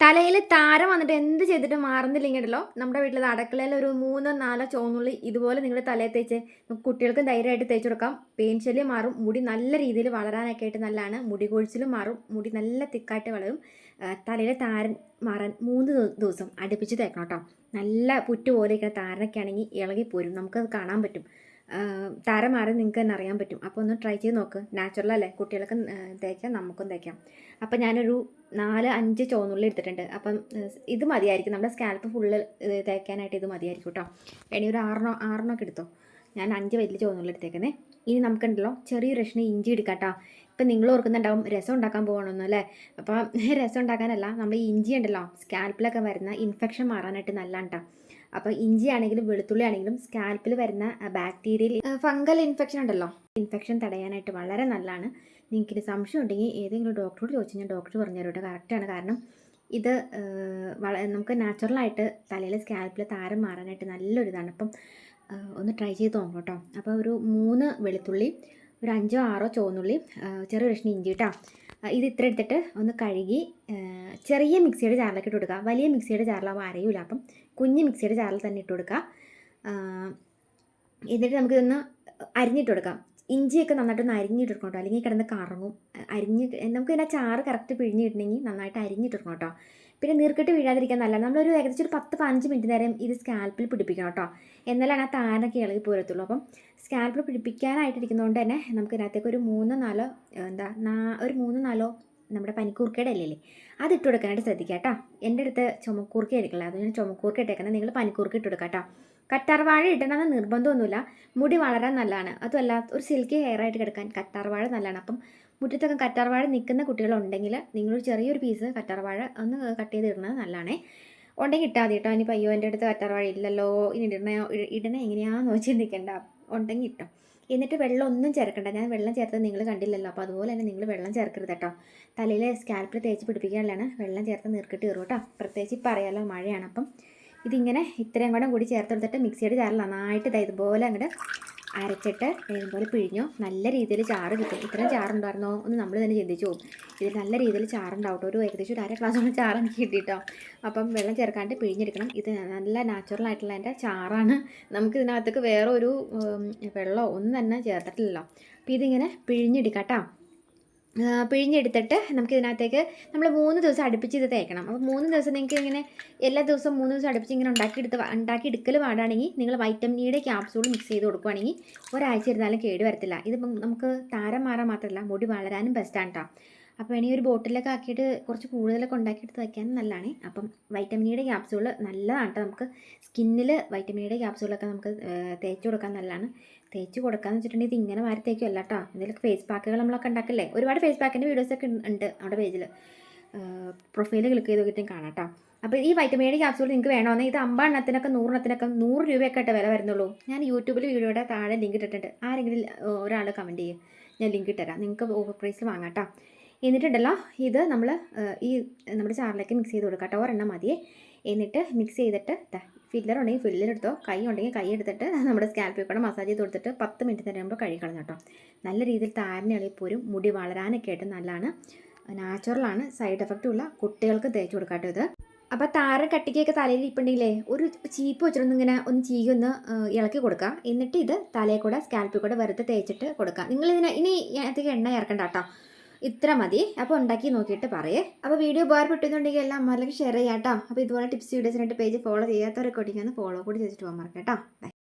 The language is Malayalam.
തലയിൽ താരം വന്നിട്ട് എന്ത് ചെയ്തിട്ട് മാറുന്നില്ലെങ്കിലോ നമ്മുടെ വീട്ടിൽ അടുക്കളയിൽ ഒരു 3-4 ചുവന്നുള്ളി ഇതുപോലെ നിങ്ങളുടെ തലയിൽ തേച്ച് കുട്ടികൾക്കും ധൈര്യമായിട്ട് തേച്ച് കൊടുക്കാം. പെയിൻ ശല്യം മാറും, മുടി നല്ല രീതിയിൽ വളരാനൊക്കെ ആയിട്ട് നല്ലതാണ്. മുടി കൊഴിച്ചിലും മാറും, മുടി നല്ല തിക്കായിട്ട് വളരും. തലയിലെ താരൻ മാറാൻ 3 ദിവസം അടുപ്പിച്ച് തേക്കണം കേട്ടോ. നല്ല പുറ്റ് പോലെയൊക്കെ താരനൊക്കെ ആണെങ്കിൽ ഇളകിപ്പോരും, നമുക്കത് കാണാൻ പറ്റും. താരം മാറി നിങ്ങൾക്ക് തന്നെ അറിയാൻ പറ്റും. അപ്പോൾ ഒന്ന് ട്രൈ ചെയ്ത് നോക്ക്. നാച്ചുറൽ അല്ലേ, കുട്ടികൾക്കും തേക്കാം, നമുക്കും തേക്കാം. അപ്പം ഞാനൊരു 4-5 ചുവന്നുള്ളി എടുത്തിട്ടുണ്ട്. അപ്പം ഇത് മതിയായിരിക്കും, നമ്മുടെ സ്കാൽപ്പ് ഫുള്ള് തേക്കാനായിട്ട് ഇത് മതിയായിരിക്കും കേട്ടോ. വേണമെങ്കിൽ ഒരു 6 എടുത്തോ. ഞാൻ 5 വലിയ ചുവന്നുള്ളി എടുത്തേക്കുന്നേ. ഇനി നമുക്കുണ്ടല്ലോ ചെറിയൊരു കഷ്ണം ഇഞ്ചി എടുക്കാം കേട്ടോ. ഇപ്പം നിങ്ങൾ ഓർക്കുന്നുണ്ടാവും രസം ഉണ്ടാക്കാൻ പോകണമെന്ന് അല്ലേ. അപ്പോൾ രസം ഉണ്ടാക്കാനല്ല, നമ്മൾ ഈ ഇഞ്ചി ഉണ്ടല്ലോ സ്കാൽപ്പിലൊക്കെ വരുന്ന ഇൻഫെക്ഷൻ മാറാനായിട്ട് നല്ലതാണ് കേട്ടോ. അപ്പോൾ ഇഞ്ചി ആണെങ്കിലും വെളുത്തുള്ളി ആണെങ്കിലും സ്കാൽപ്പിൽ വരുന്ന ബാക്ടീരിയൽ ഫംഗൽ ഇൻഫെക്ഷൻ ഉണ്ടല്ലോ, ഇൻഫെക്ഷൻ തടയാനായിട്ട് വളരെ നല്ലതാണ്. നിങ്ങൾക്കിത് സംശയം ഉണ്ടെങ്കിൽ ഏതെങ്കിലും ഡോക്ടറോട് ചോദിച്ചു ഞാൻ ഡോക്ടർ പറഞ്ഞു തരും കേട്ടോ. കറക്റ്റാണ്, കാരണം ഇത് നമുക്ക് നാച്ചുറലായിട്ട് തലയിൽ സ്കാൽപ്പിൽ താരം മാറാനായിട്ട് നല്ലൊരിതാണ്. അപ്പം ഒന്ന് ട്രൈ ചെയ്ത് നോക്കാം കേട്ടോ. അപ്പോൾ ഒരു 3 വെളുത്തുള്ളി, ഒരു 5-6 ചുവന്നുള്ളി, ചെറിയ കഷ്ണം ഇഞ്ചി കേട്ടോ. ഇത് ഇത്ര എടുത്തിട്ട് ഒന്ന് കഴുകി ചെറിയ മിക്സിയുടെ ജാറിലേക്ക് ഇട്ട് കൊടുക്കുക. വലിയ മിക്സിയുടെ ജാറിലാവുമ്പോൾ അരയില്ല, അപ്പം കുഞ്ഞ് മിക്സിയുടെ ജാറിൽ തന്നെ ഇട്ട് കൊടുക്കുക. എന്നിട്ട് നമുക്കിതൊന്ന് അരിഞ്ഞിട്ട് കൊടുക്കാം. ഇഞ്ചിയൊക്കെ നന്നായിട്ടൊന്ന് അരിഞ്ഞിട്ട് കൊടുക്കണം കേട്ടോ, അല്ലെങ്കിൽ കിടന്ന് കറങ്ങും. നമുക്ക് ഇതിൻ്റെ ചാറ് കറക്റ്റ് പിഴിഞ്ഞിട്ടുണ്ടെങ്കിൽ നന്നായിട്ട് അരിഞ്ഞിട്ട് കൊടുക്കണം കേട്ടോ. പിന്നെ നീർക്കെട്ട് വീഴാതിരിക്കാൻ നല്ലതാണ്. നമ്മളൊരു ഏകദേശം ഒരു 10-15 മിനിറ്റ് നേരം ഇത് സ്കാൽപ്പിൽ പിടിപ്പിക്കണം കേട്ടോ. എന്നാലാണ് ആ താരനൊക്കെ ഇളകി പോരത്തുള്ളൂ. അപ്പം സ്കാൽപ്പിൽ പിടിപ്പിക്കാനായിട്ടിരിക്കുന്നതുകൊണ്ട് തന്നെ നമുക്ക് ഇതിനകത്തേക്ക് ഒരു 3-4 ഒരു 3-4 നമ്മുടെ പനിക്കൂർക്കയുടെ അല്ലേ അതിട്ട് കൊടുക്കാനായിട്ട് ശ്രദ്ധിക്കുക കേട്ടോ. എൻ്റെ അടുത്ത് ചുമക്കൂർക്ക ആയിരിക്കില്ല, അത് ഞാൻ ചുമക്കൂർക്ക ഇട്ടേക്കുന്നത്, നിങ്ങൾ പനിക്കൂർക്ക ഇട്ട് കൊടുക്കുക കേട്ടോ. കറ്റാർവാഴ ഇടണമെന്ന് നിർബന്ധമൊന്നുമില്ല, മുടി വളരാൻ നല്ലതാണ്. അതുമല്ല ഒരു സിൽക്കി ഹെയർ ആയിട്ട് കിടക്കാൻ കറ്റാർവാഴ നല്ലതാണ്. അപ്പം മുറ്റത്തൊക്കെ കറ്റാർവാഴ നിൽക്കുന്ന കുട്ടികളുണ്ടെങ്കിൽ നിങ്ങളൊരു ചെറിയൊരു പീസ് കറ്റാർവാഴ ഒന്ന് കട്ട് ചെയ്ത് ഇടുന്നത് നല്ലതാണ്. ഉണ്ടെങ്കിൽ ഇട്ടാൽ മതി കേട്ടോ. ഇനിയിപ്പോൾ അയ്യോ എൻ്റെ അടുത്ത് കറ്റാർവാഴ ഇല്ലല്ലോ, ഇനി ഇടണേ എങ്ങനെയാണെന്ന് വെച്ച് നിൽക്കണ്ട, ഉണ്ടെങ്കിൽ ഇട്ടോ. എന്നിട്ട് വെള്ളം ഒന്നും ചേർക്കണ്ട. ഞാൻ വെള്ളം ചേർത്തത് നിങ്ങൾ കണ്ടില്ലല്ലോ, അപ്പോൾ അതുപോലെ തന്നെ നിങ്ങൾ വെള്ളം ചേർക്കരുത് കേട്ടോ. തലയിൽ സ്കാൽപ്പിൽ തേച്ച് പിടിപ്പിക്കാനുള്ളതാണ്, വെള്ളം ചേർത്ത് നീർക്കിട്ട് കയറും കേട്ടോ. പ്രത്യേകിച്ച് ഇപ്പോൾ അറിയാമല്ലോ മഴയാണ്. അപ്പം ഇതിങ്ങനെ ഇത്രയും കൂടി ചേർത്തെടുത്തിട്ട് മിക്സിയുടെ ജാറിൽ നന്നായിട്ട് ഇതുപോലെ അങ്ങോട്ട് അരച്ചിട്ട് ഇതുപോലെ പിഴിഞ്ഞോ നല്ല രീതിയിൽ ചാറ് കിട്ടും. ഇത്രയും ചാറുണ്ടായിരുന്നോ എന്ന് നമ്മൾ തന്നെ ചിന്തിച്ചു പോകും. ഇതിൽ നല്ല രീതിയിൽ ചാറുണ്ടാവും കേട്ടോ. ഏകദേശം ഒരു 1/2 ഗ്ലാസ്സോളം ചാറ് എനിക്ക് കിട്ടിയിട്ടോ. അപ്പം വെള്ളം ചേർക്കാണ്ട് പിഴിഞ്ഞെടുക്കണം. ഇത് നല്ല നാച്ചുറൽ ആയിട്ടുള്ള എൻ്റെ ചാറാണ്. നമുക്ക് ഇതിനകത്തേക്ക് വേറെ ഒരു വെള്ളമോ ഒന്നും തന്നെ ചേർത്തിട്ടില്ലല്ലോ. അപ്പോൾ ഇതിങ്ങനെ പിഴിഞ്ഞെടുക്കാം കേട്ടോ. പിഴിഞ്ഞെടുത്തിട്ട് നമുക്കിതിനകത്തേക്ക് നമ്മൾ 3 ദിവസം അടുപ്പിച്ച് ഇത് തേക്കണം. അപ്പോൾ 3 ദിവസം നിങ്ങൾക്ക് ഇങ്ങനെ എല്ലാ ദിവസവും 3 ദിവസം അടുപ്പിച്ച് ഇങ്ങനെ ഉണ്ടാക്കിയെടുക്കൽ പാടാണെങ്കിൽ നിങ്ങൾ വൈറ്റമിൻ ഇയുടെ ക്യാപ്സൂൾ മിക്സ് ചെയ്ത് കൊടുക്കുകയാണെങ്കിൽ ഒരാഴ്ച ഇരുന്നാലും കേട് വരത്തില്ല. ഇതിപ്പം നമുക്ക് താരം മാറാൻ മാത്രമല്ല മുടി വളരാനും ബെസ്റ്റാണ് കേട്ടോ. അപ്പോൾ വേണമെങ്കിൽ ഒരു ബോട്ടിലൊക്കെ ആക്കിയിട്ട് കുറച്ച് കൂടുതലൊക്കെ ഉണ്ടാക്കിയെടുത്ത് വയ്ക്കാനും നല്ലതാണ്. അപ്പം വൈറ്റമിൻ ഇയുടെ ക്യാപ്സൂൾ നല്ലതാണ് കേട്ടോ. നമുക്ക് സ്കിന്നിൽ വൈറ്റമിൻ ഇയുടെ ക്യാപ്സൂളൊക്കെ നമുക്ക് തേച്ച് കൊടുക്കാൻ നല്ലതാണ്. തേച്ച് കൊടുക്കാമെന്ന് വെച്ചിട്ടുണ്ടെങ്കിൽ ഇത് ഇങ്ങനെ വാരി തേക്കുമല്ല കേട്ടോ. എന്തെങ്കിലും ഫേസ് പാക്കുകൾ നമ്മളൊക്കെ ഉണ്ടാക്കില്ലേ, ഒരുപാട് ഫേസ് പാക്കിൻ്റെ വീഡിയോസൊക്കെ ഉണ്ട് നമ്മുടെ പേജിൽ, പ്രൊഫൈൽ ക്ലിക്ക് ചെയ്ത് നോക്കിയിട്ടും കാണാം കേട്ടോ. അപ്പോൾ ഈ വൈറ്റമിൻ ഇയുടെ ക്യാപ്സൂൾ നിങ്ങൾക്ക് വേണമെങ്കിൽ ഇത് 50 എണ്ണത്തിനൊക്കെ 100 എണ്ണത്തിനൊക്കെ 100 രൂപയൊക്കെ ആയിട്ട് വില വരുന്നുള്ളൂ. ഞാൻ യൂട്യൂബിൽ വീഡിയോയുടെ താഴെ ലിങ്ക് ഇട്ടിട്ടുണ്ട്, ആരെങ്കിലും ഒരാൾ കമൻറ്റ് ചെയ്യും, ഞാൻ ലിങ്ക് ഇട്ടുതരാം, നിങ്ങൾക്ക് ഓഫർ പ്രൈസിൽ വാങ്ങാം കേട്ടോ. എന്നിട്ടുണ്ടല്ലോ ഇത് നമ്മൾ ഈ നമ്മുടെ ചാറിലേക്ക് മിക്സ് ചെയ്ത് കൊടുക്കാം കേട്ടോ. ഒരെണ്ണം മതിയേ. എന്നിട്ട് മിക്സ് ചെയ്തിട്ട് ഫില്ലർ ഉണ്ടെങ്കിൽ ഫില്ലർ എടുത്തോ, കൈ ഉണ്ടെങ്കിൽ കൈ എടുത്തിട്ട് നമ്മുടെ സ്കാൽപ്പിൽ കൂടെ മസാജ് ചെയ്ത് കൊടുത്തിട്ട് 10 മിനിറ്റ് തരുമ്പോൾ കഴുകിക്കളഞ്ഞു കേട്ടോ. നല്ല രീതിയിൽ താരനെ എളിപ്പോരും, മുടി വളരാനൊക്കെ ആയിട്ട് നല്ലതാണ്, നാച്ചുറലാണ്, സൈഡ് എഫക്റ്റും ഉള്ള, കുട്ടികൾക്ക് തേച്ച് കൊടുക്കാം കേട്ടോ ഇത്. അപ്പോൾ താരൻ കട്ടിക്കൊക്കെ തലയിൽ ഇപ്പുണ്ടെങ്കിലേ ഒരു ചീപ്പ് വെച്ചിട്ടൊന്ന് ഇങ്ങനെ ഒന്ന് ചീകി ഒന്ന് ഇളക്കി കൊടുക്കുക. എന്നിട്ട് ഇത് തലയിൽ കൂടെ സ്കാൽപ്പിൽ കൂടെ വെറുതെ തേച്ചിട്ട് കൊടുക്കുക. നിങ്ങളിതിനെ ഇനി അതിലേക്ക് എണ്ണ ചേർക്കണ്ട കേട്ടോ, ഇത്ര മതി. അപ്പോൾ ഉണ്ടാക്കി നോക്കിയിട്ട് പറയേ. അപ്പോൾ വീഡിയോ ഉപകാരപ്പെട്ടുന്നുണ്ടെങ്കിൽ എല്ലാം അമ്മയിലേക്ക് ഷെയർ ചെയ്യാം കേട്ടോ. അപ്പോൾ ഇതുപോലെ ടിപ്സ് വീഡിയോസിനായിട്ട് പേജ് ഫോളോ ചെയ്യാത്തവരൊക്കെ ഒട്ടിക്കാൻ ഫോളോ കൂടി ചെയ്തിട്ട് പോകാൻ മറക്കാം കേട്ടോ. ബൈ.